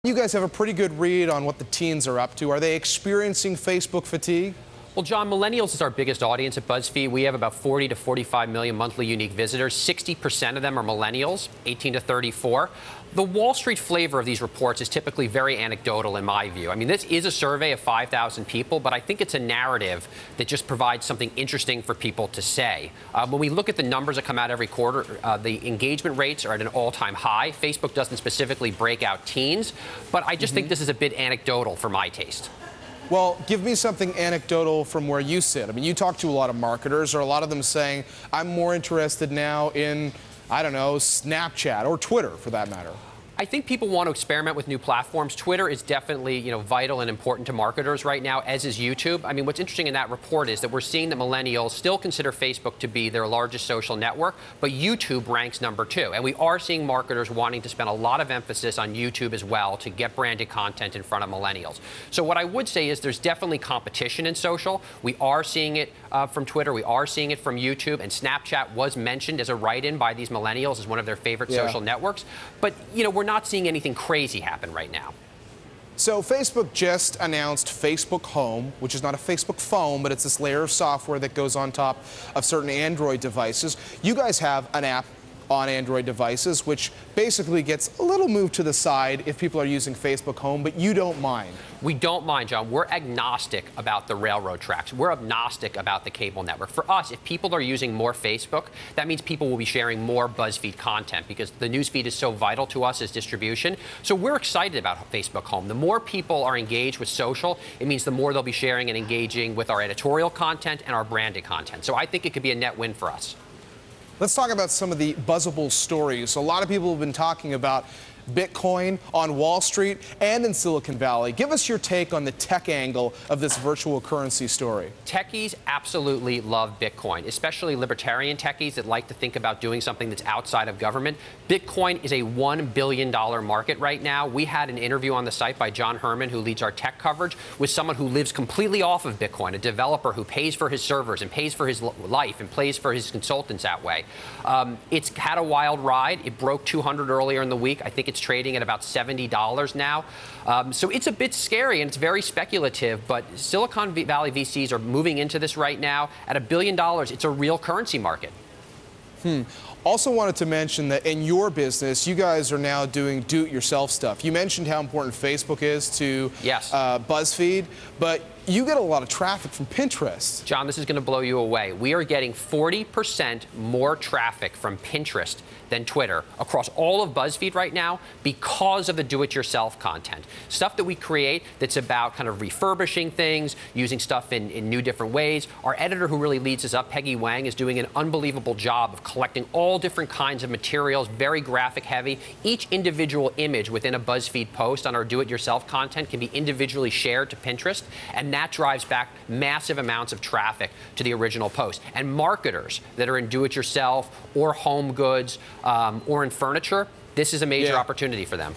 You guys have a pretty good read on what the teens are up to. Are they experiencing Facebook fatigue? Well, John, millennials is our biggest audience at BuzzFeed. We have about 40 to 45 million monthly unique visitors. 60% of them are millennials, 18 to 34. The Wall Street flavor of these reports is typically very anecdotal in my view. I mean, this is a survey of 5,000 people, but I think it's a narrative that just provides something interesting for people to say. When we look at the numbers that come out every quarter, the engagement rates are at an all-time high. Facebook doesn't specifically break out teens, but I just think this is a bit anecdotal for my taste. Well, give me something anecdotal from where you sit. I mean, you talk to a lot of marketers. Are a lot of them saying, I'm more interested now in, I don't know, Snapchat or Twitter, for that matter? I think people want to experiment with new platforms. Twitter is definitely, vital and important to marketers right now, as is YouTube. I mean, what's interesting in that report is that we're seeing that millennials still consider Facebook to be their largest social network, but YouTube ranks #2. And we are seeing marketers wanting to spend a lot of emphasis on YouTube as well to get branded content in front of millennials. So what I would say is there's definitely competition in social. We are seeing it from Twitter. We are seeing it from YouTube. And Snapchat was mentioned as a write-in by these millennials as one of their favorite social networks. But, we're not seeing anything crazy happen right now. So Facebook just announced Facebook Home, which is not a Facebook phone, but it's this layer of software that goes on top of certain Android devices. You guys have an app on Android devices, which basically gets a little moved to the side if people are using Facebook Home, but you don't mind. We don't mind, John. We're agnostic about the railroad tracks. We're agnostic about the cable network. For us, if people are using more Facebook, that means people will be sharing more BuzzFeed content because the newsfeed is so vital to us as distribution. So we're excited about Facebook Home. The more people are engaged with social, it means the more they'll be sharing and engaging with our editorial content and our branded content. So I think it could be a net win for us. Let's talk about some of the buzzable stories. A lot of people have been talking about Bitcoin on Wall Street and in Silicon Valley. Give us your take on the tech angle of this virtual currency story. Techies absolutely love Bitcoin, especially libertarian techies that like to think about doing something that's outside of government. Bitcoin is a $1 billion market right now. We had an interview on the site by John Herman, who leads our tech coverage, with someone who lives completely off of Bitcoin, a developer who pays for his servers and pays for his life and pays for his consultants that way. It's had a wild ride. It broke 200 earlier in the week. I think it's trading at about $70 now. So it's a bit scary and it's very speculative, but Silicon Valley VCs are moving into this right now. At $1 billion, it's a real currency market. Also wanted to mention that in your business, you guys are now doing do-it-yourself stuff. You mentioned how important Facebook is to BuzzFeed, but you get a lot of traffic from Pinterest. John, this is going to blow you away. We are getting 40% more traffic from Pinterest than Twitter across all of BuzzFeed right now because of the do-it-yourself content. Stuff that we create that's about kind of refurbishing things, using stuff in new different ways. Our editor who really leads us up, Peggy Wang, is doing an unbelievable job of collecting all different kinds of materials, very graphic heavy. Each individual image within a BuzzFeed post on our do-it-yourself content can be individually shared to Pinterest, and that drives back massive amounts of traffic to the original post. And marketers that are in do-it-yourself or home goods or in furniture, this is a major opportunity for them.